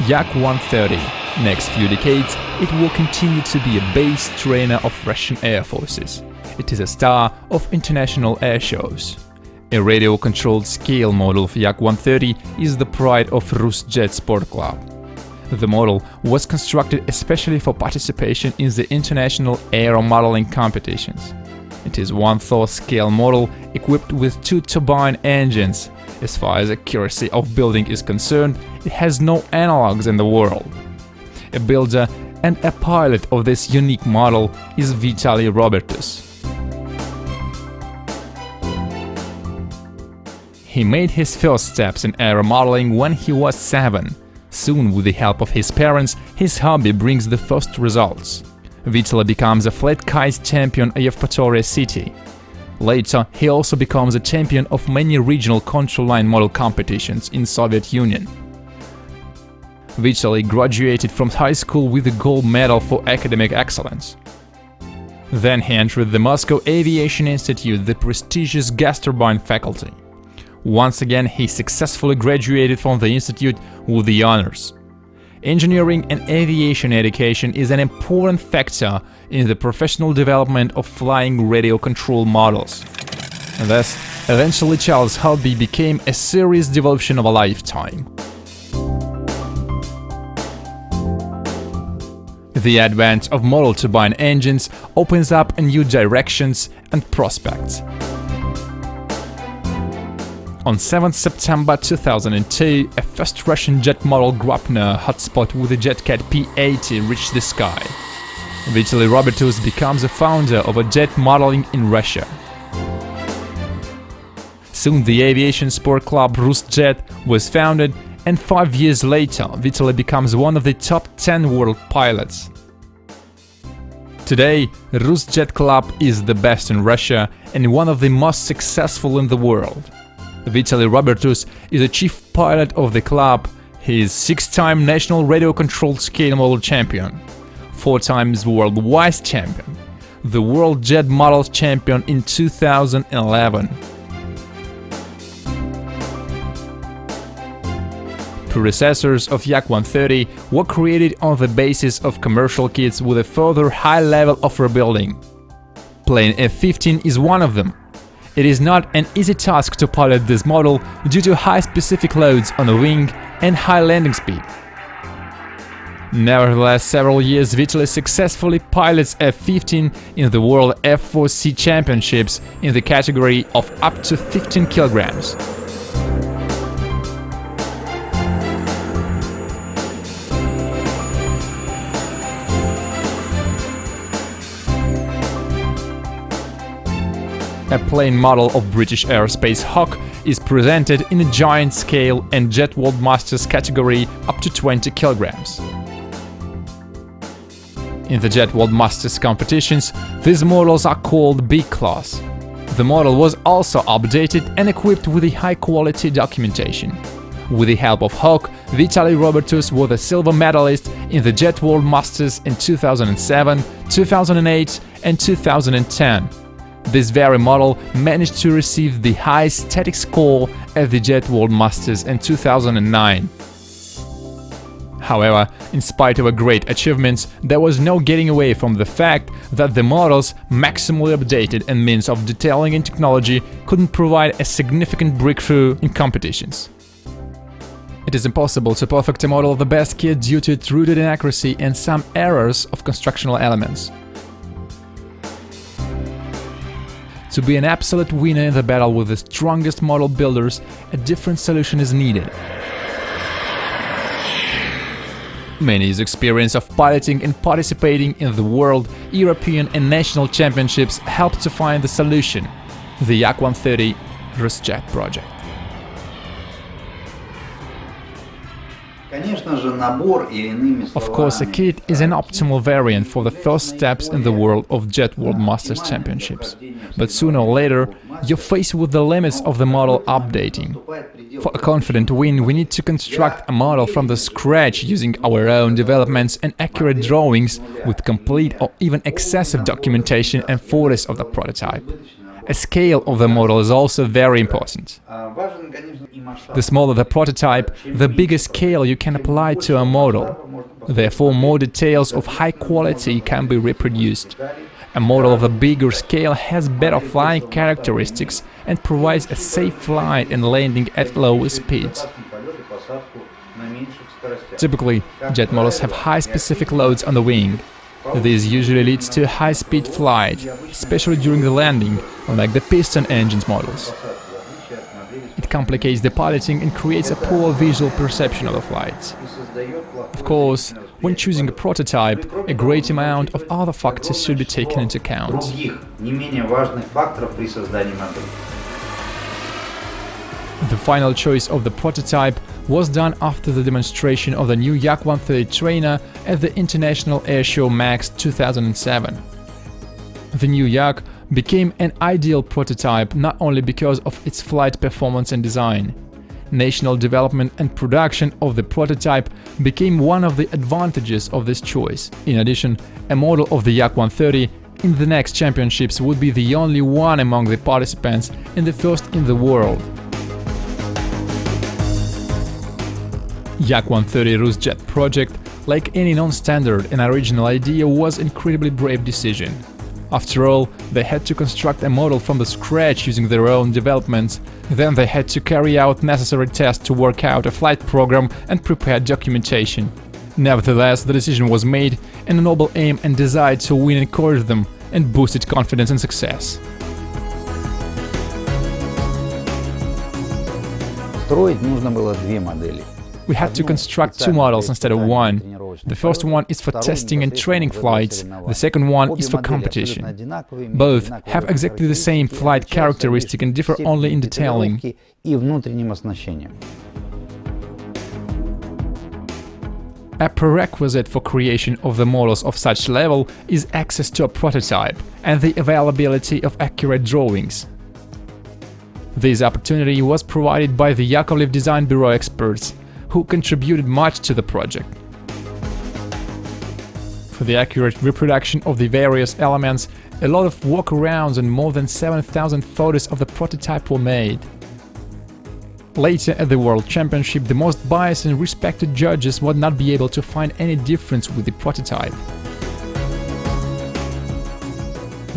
Yak-130. Next few decades, it will continue to be a base trainer of Russian Air Forces. It is a star of international air shows. A radio-controlled scale model of Yak-130 is the pride of RUSJET Sport Club. The model was constructed especially for participation in the international aeromodeling competitions. It is one Thor scale model equipped with 2 turbine engines. As far as accuracy of building is concerned, it has no analogues in the world. A builder and a pilot of this unique model is Vitaly Robertus. He made his first steps in aeromodeling when he was 7. Soon, with the help of his parents, his hobby brings the first results. Vitaly becomes a flat kite champion of Yevpatoria city. Later, he also becomes a champion of many regional control line model competitions in Soviet Union. Vitaly graduated from high school with a gold medal for academic excellence. Then he entered the Moscow Aviation Institute, the prestigious gas turbine faculty. Once again, he successfully graduated from the institute with the honors. Engineering and aviation education is an important factor in the professional development of flying radio control models. Thus, eventually Charles' hobby became a serious devotion of a lifetime. The advent of model turbine engines opens up new directions and prospects. On 7 September 2002, a first Russian jet model Grapner hotspot with a JetCat P-80 reached the sky. Vitaly Robertus becomes a founder of a jet modeling in Russia. Soon the aviation sport club RUSJET was founded, and 5 years later Vitaly becomes one of the top 10 world pilots. Today, RUSJET Club is the best in Russia and one of the most successful in the world. Vitaly Robertus is a chief pilot of the club. He is 6-time national radio-controlled scale model champion, 4 times world vice champion, the world jet models champion in 2011. Predecessors of Yak-130 were created on the basis of commercial kits with a further high level of rebuilding. Plane F-15 is one of them. It is not an easy task to pilot this model due to high specific loads on the wing and high landing speed. Nevertheless, several years Vitaly successfully pilots F-15 in the World F4C Championships in the category of up to 15 kilograms. A plane model of British Aerospace Hawk is presented in a giant scale and Jet World Masters category up to 20 kilograms. In the Jet World Masters competitions, these models are called B-class. The model was also updated and equipped with a high-quality documentation. With the help of Hawk, Vitaly Robertus was a silver medalist in the Jet World Masters in 2007, 2008 and 2010. This very model managed to receive the highest static score at the Jet World Masters in 2009. However, in spite of great achievements, there was no getting away from the fact that the models, maximally updated and means of detailing and technology, couldn't provide a significant breakthrough in competitions. It is impossible to perfect a model of the best kit due to its rooted inaccuracy and some errors of constructional elements. To be an absolute winner in the battle with the strongest model builders, a different solution is needed. Many years' experience of piloting and participating in the world, European and national championships helped to find the solution: the Yak-130 RUSJET Project. Of course, a kit is an optimal variant for the first steps in the world of Jet World Masters Championships. But sooner or later, you're faced with the limits of the model updating. For a confident win, we need to construct a model from the scratch using our own developments and accurate drawings with complete or even excessive documentation and photos of the prototype. A scale of the model is also very important. The smaller the prototype, the bigger scale you can apply to a model. Therefore, more details of high quality can be reproduced. A model of a bigger scale has better flying characteristics and provides a safe flight and landing at lower speeds. Typically, jet models have high specific loads on the wing. This usually leads to a high-speed flight, especially during the landing, unlike the piston engines models. It complicates the piloting and creates a poor visual perception of the flight. Of course, when choosing a prototype, a great amount of other factors should be taken into account. The final choice of the prototype was done after the demonstration of the new Yak-130 trainer at the International Airshow MAX 2007. The new Yak became an ideal prototype not only because of its flight performance and design. National development and production of the prototype became one of the advantages of this choice. In addition, a model of the Yak-130 in the next championships would be the only one among the participants and the first in the world. Yak-130 RUSJET Project, like any non-standard and original idea, was an incredibly brave decision. After all, they had to construct a model from the scratch using their own developments. Then they had to carry out necessary tests to work out a flight program and prepare documentation. Nevertheless, the decision was made, and a noble aim and desire to win encouraged them and boosted confidence and success. Строить нужно было две модели. We had to construct two models instead of one. The first one is for testing and training flights, the second one is for competition. Both have exactly the same flight characteristic and differ only in detailing. A prerequisite for creation of the models of such level is access to a prototype and the availability of accurate drawings. This opportunity was provided by the Yakovlev Design Bureau experts, who contributed much to the project. For the accurate reproduction of the various elements, a lot of walkarounds and more than 7,000 photos of the prototype were made. Later at the World Championship, the most biased and respected judges would not be able to find any difference with the prototype.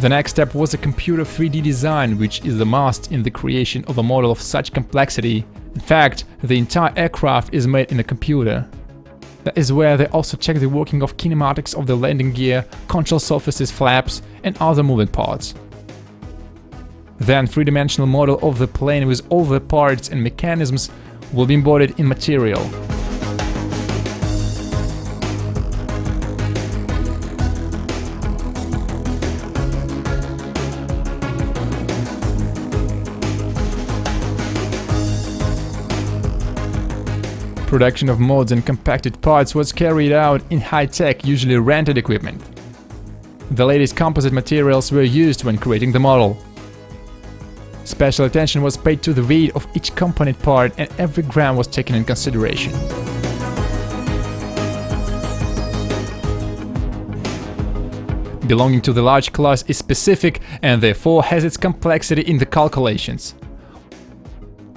The next step was a computer 3D design, which is the must in the creation of a model of such complexity. In fact, the entire aircraft is made in a computer. That is where they also check the working of kinematics of the landing gear, control surfaces, flaps, and other moving parts. Then three-dimensional model of the plane with all the parts and mechanisms will be embodied in material. Production of mods and compacted parts was carried out in high-tech, usually rented equipment. The latest composite materials were used when creating the model. Special attention was paid to the weight of each component part, and every gram was taken in consideration. Belonging to the large class is specific and therefore has its complexity in the calculations.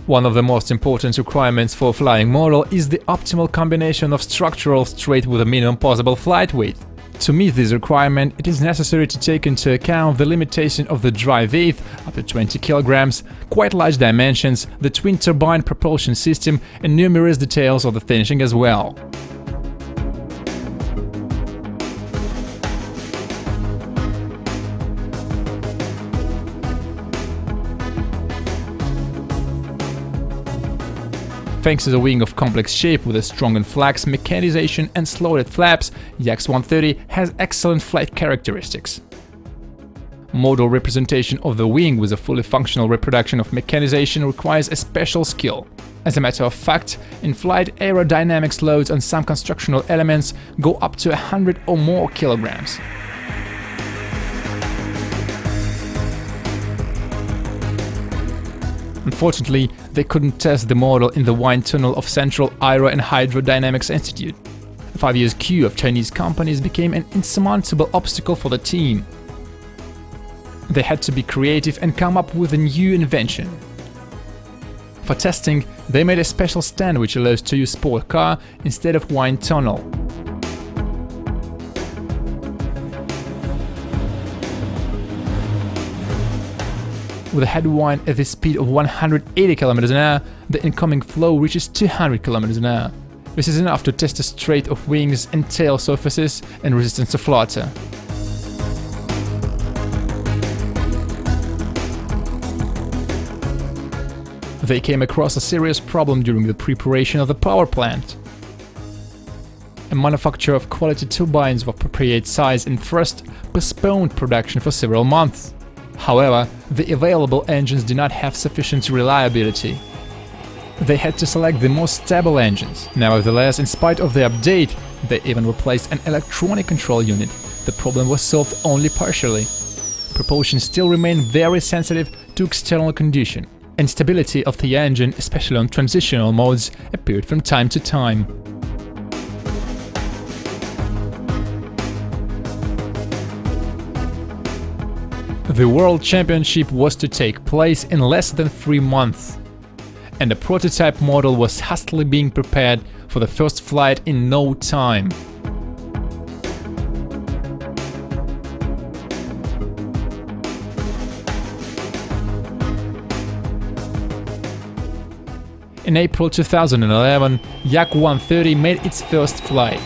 One of the most important requirements for a flying model is the optimal combination of structural straight with a minimum possible flight weight. To meet this requirement, it is necessary to take into account the limitation of the drive weight, up to 20 kg, quite large dimensions, the twin-turbine propulsion system, and numerous details of the finishing as well. Thanks to the wing of complex shape with a strong and flex mechanization and slotted flaps, Yak-130 has excellent flight characteristics. Model representation of the wing with a fully functional reproduction of mechanization requires a special skill. As a matter of fact, in flight, aerodynamics loads on some constructional elements go up to 100 or more kilograms. Unfortunately, they couldn't test the model in the wind tunnel of Central Aero and Hydrodynamics Institute. A 5-year queue of Chinese companies became an insurmountable obstacle for the team. They had to be creative and come up with a new invention. For testing, they made a special stand which allows to use sport car instead of wind tunnel. With a headwind at the speed of 180 km an hour, the incoming flow reaches 200 km an hour. This is enough to test the straight of wings and tail surfaces and resistance to flutter. They came across a serious problem during the preparation of the power plant. A manufacturer of quality turbines of appropriate size and thrust postponed production for several months. However, the available engines did not have sufficient reliability. They had to select the most stable engines. Nevertheless, in spite of the update, they even replaced an electronic control unit. The problem was solved only partially. Propulsion still remained very sensitive to external conditions. Instability of the engine, especially on transitional modes, appeared from time to time. The World Championship was to take place in less than 3 months, and a prototype model was hastily being prepared for the first flight in no time. In April 2011, Yak-130 made its first flight.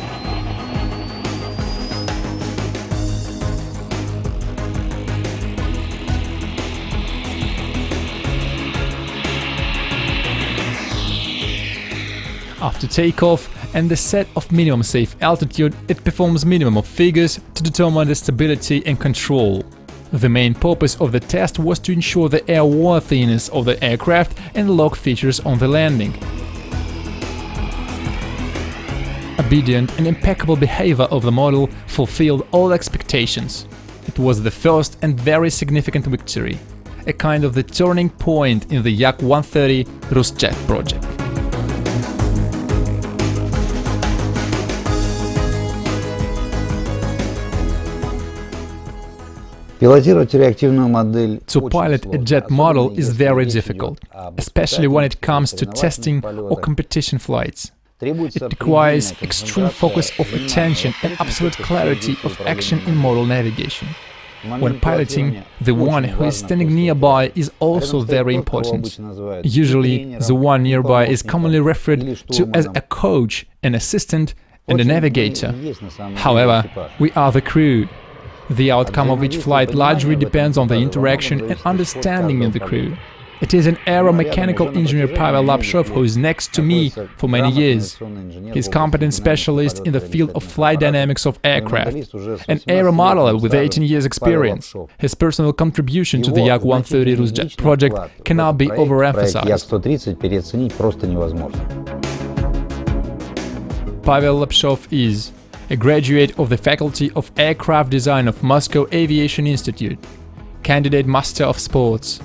After takeoff and the set of minimum safe altitude, it performs minimum of figures to determine the stability and control. The main purpose of the test was to ensure the airworthiness of the aircraft and log features on the landing. Obedient and impeccable behavior of the model fulfilled all expectations. It was the first and very significant victory, a kind of the turning point in the Yak-130 RUSJET project. To pilot a jet model is very difficult, especially when it comes to testing or competition flights. It requires extreme focus of attention and absolute clarity of action in model navigation. When piloting, the one who is standing nearby is also very important. Usually, the one nearby is commonly referred to as a coach, an assistant, and a navigator. However, we are the crew. The outcome of each flight largely depends on the interaction and understanding in the crew. It is an aeromechanical engineer Pavel Lapshov who is next to me for many years. He is a competent specialist in the field of flight dynamics of aircraft, an aeromodeler with 18 years experience. His personal contribution to the Yak-130 RUSJET project cannot be overemphasized. Pavel Lapshov is a graduate of the Faculty of Aircraft Design of Moscow Aviation Institute, candidate Master of Sports,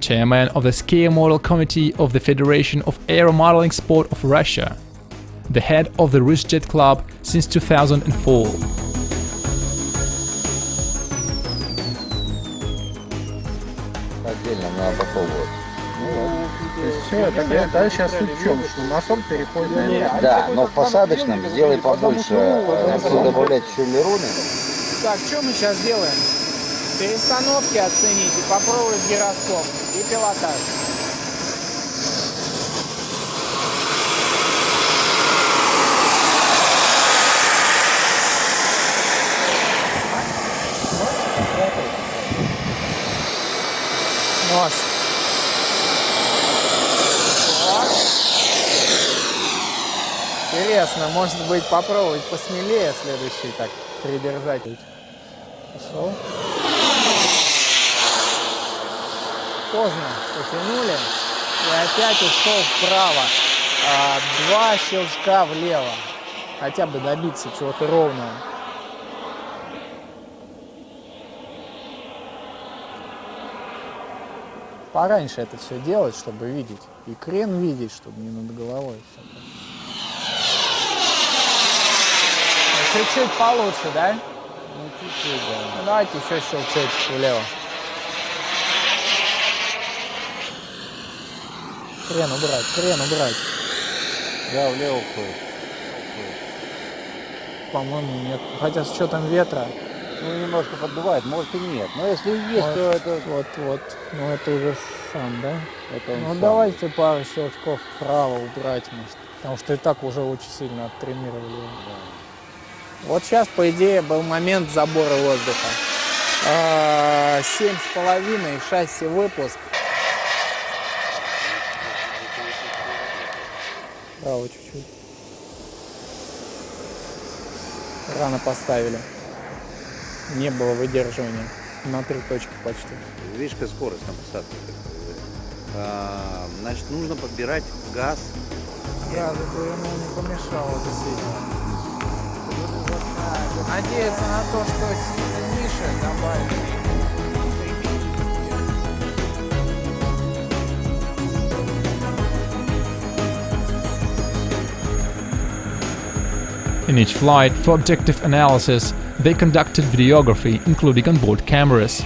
chairman of the Ski Model Committee of the Federation of Aeromodeling Sport of Russia, the head of the RUSJET Club since 2004. Все, тогда сейчас суть в чем, что носом переходит на... Да, но в посадочном сделай побольше, добавлять еще элероны. Так, что мы сейчас делаем? Перестановки оцените, попробуй гироскоп и пилотаж. Нос. Интересно, может быть, попробовать посмелее следующий так придержать. Пошел. Поздно потянули и опять ушел вправо. 2 щелчка влево. Хотя бы добиться чего-то ровного. Пораньше это все делать, чтобы видеть. И крен видеть, чтобы не над головой. Чуть-чуть получше, да? Ну, чуть-чуть, да. Ну, давайте еще щелчочек влево. Крен убрать, крен убрать. Да, влево уходит. По-моему, нет. Хотя с учетом ветра. Ну, немножко поддувает, может и нет. Но если и есть, Вот, то это... вот. Ну, это уже сам, да? это он Ну, сам. давайте пару щелчков вправо убрать, может. Потому что и так уже очень сильно оттренировали его. Да. Вот сейчас, по идее, был момент забора воздуха. 7,5, шасси выпуск. Право чуть-чуть. Рано поставили. Не было выдерживания. На 3 точки почти. Видишь, какая скорость на посадке. Значит, нужно подбирать газ. Газы бы ему не помешало это сильно. Надеяться на то, что сильно ниже добавили. In each flight, for objective analysis, they conducted videography, including onboard cameras.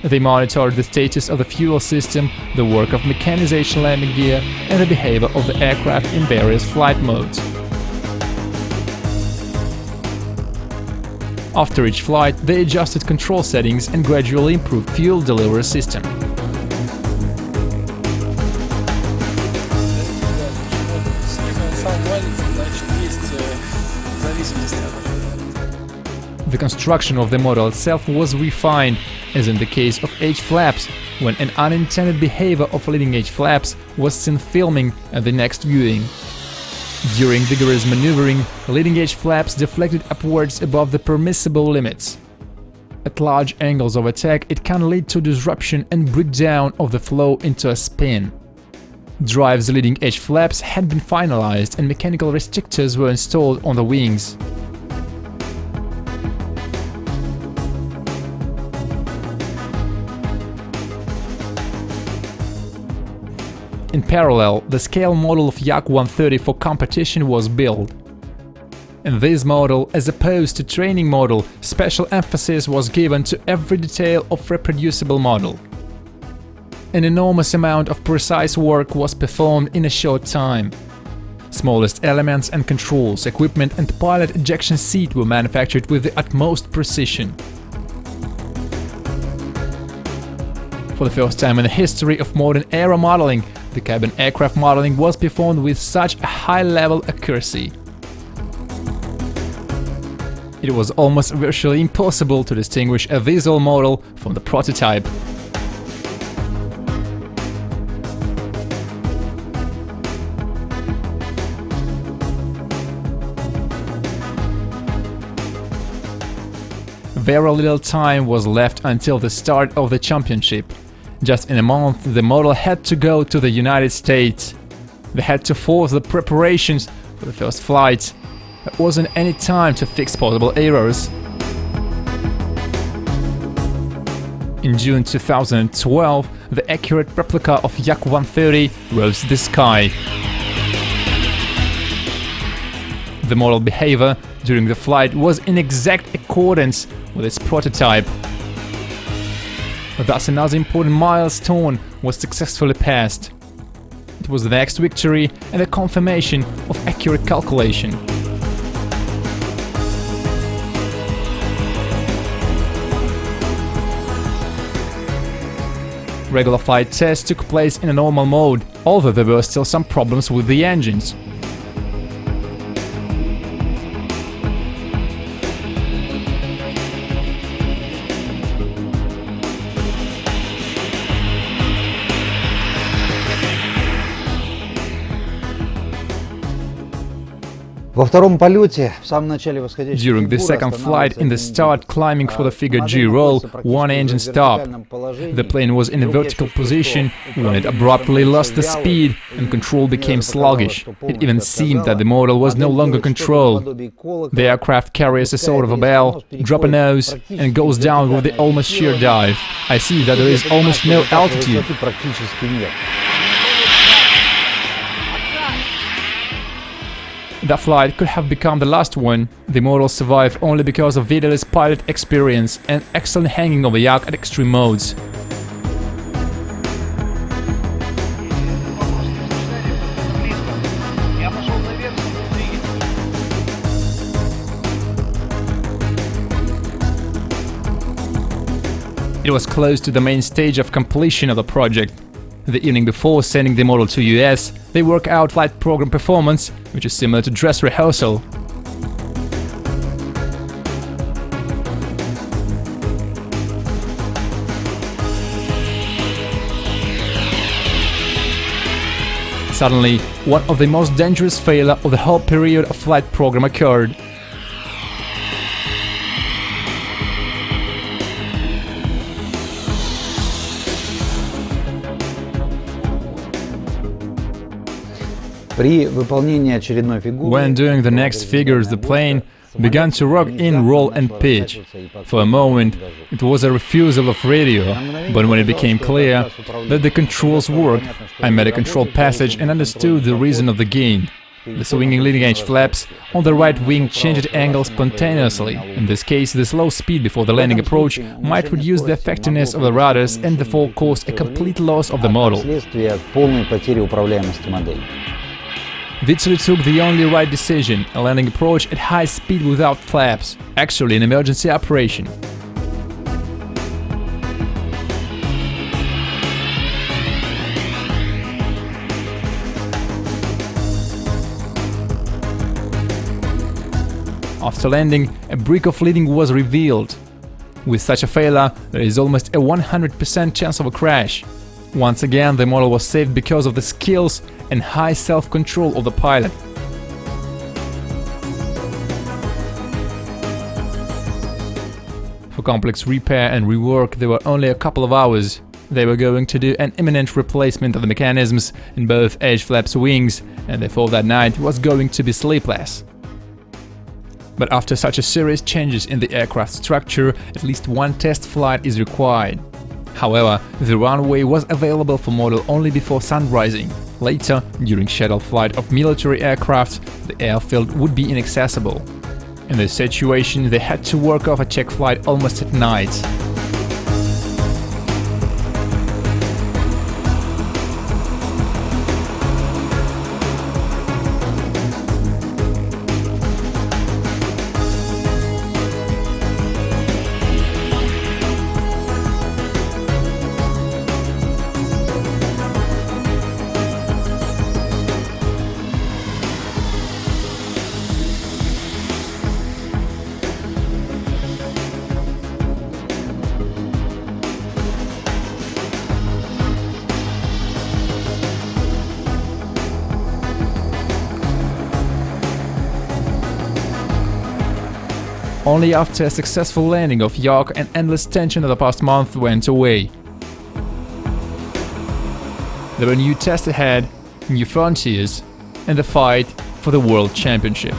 They monitored the status of the fuel system, the work of mechanization landing gear, and the behavior of the aircraft in various flight modes. After each flight, they adjusted control settings and gradually improved fuel delivery system. The construction of the model itself was refined, as in the case of H-flaps, when an unintended behavior of leading edge flaps was seen filming at the next viewing. During vigorous maneuvering, leading edge flaps deflected upwards above the permissible limits. At large angles of attack, it can lead to disruption and breakdown of the flow into a spin. Drive's leading edge flaps had been finalized and mechanical restrictors were installed on the wings. In parallel, the scale model of Yak-130 for competition was built. In this model, as opposed to training model, special emphasis was given to every detail of reproducible model. An enormous amount of precise work was performed in a short time. Smallest elements and controls, equipment and pilot ejection seat were manufactured with the utmost precision. For the first time in the history of modern aero modeling, the cabin aircraft modeling was performed with such a high-level accuracy. It was almost virtually impossible to distinguish a visual model from the prototype. Very little time was left until the start of the championship. Just in a month, the model had to go to the United States. They had to force the preparations for the first flight. There wasn't any time to fix possible errors. In June 2012, the accurate replica of Yak-130 rose the sky. The model behavior during the flight was in exact accordance with its prototype. Thus, another important milestone was successfully passed. It was the next victory and the confirmation of accurate calculation. Regular flight tests took place in a normal mode, although there were still some problems with the engines. Во втором полете, в самом начале восходящей During the second flight, in the start climbing for the figure G roll, one engine stopped. The plane was in a vertical position when it abruptly lost the speed and control became sluggish. It even seemed that the model was no longer controlled. The aircraft carries a sort of a bell, drop a nose, and goes down with the almost sheer dive. I see that there is almost no altitude. that flight could have become the last one, the model survived only because of Vitaly's pilot experience and excellent handling of the Yak at extreme modes. It was close to the main stage of completion of the project. The evening before sending the model to US, they work out flight program performance, which is similar to dress rehearsal. Suddenly, one of the most dangerous failure of the whole period of flight program occurred. When doing the next figures, the plane began to rock in, roll and pitch. For a moment, it was a refusal of radio, but when it became clear that the controls worked, I made a control passage and understood the reason of the gain. The swinging leading-edge flaps on the right wing changed angle spontaneously. In this case, the slow speed before the landing approach might reduce the effectiveness of the rudders and therefore caused a complete loss of the model. Vitaly took the only right decision, a landing approach at high speed without flaps, actually an emergency operation. After landing, a break of leading was revealed. With such a failure, there is almost a 100% chance of a crash. Once again, the model was saved because of the skills and high self-control of the pilot. For complex repair and rework, there were only a couple of hours. They were going to do an imminent replacement of the mechanisms in both edge flaps wings, and therefore that night was going to be sleepless. But after such a serious changes in the aircraft structure, at least one test flight is required. However, the runway was available for model only before sunrising. Later, during scheduled flight of military aircraft, the airfield would be inaccessible. In this situation, they had to work off a check flight almost at night. Only after a successful landing of Yak and endless tension of the past month went away. There were new tests ahead, new frontiers, and the fight for the World Championship.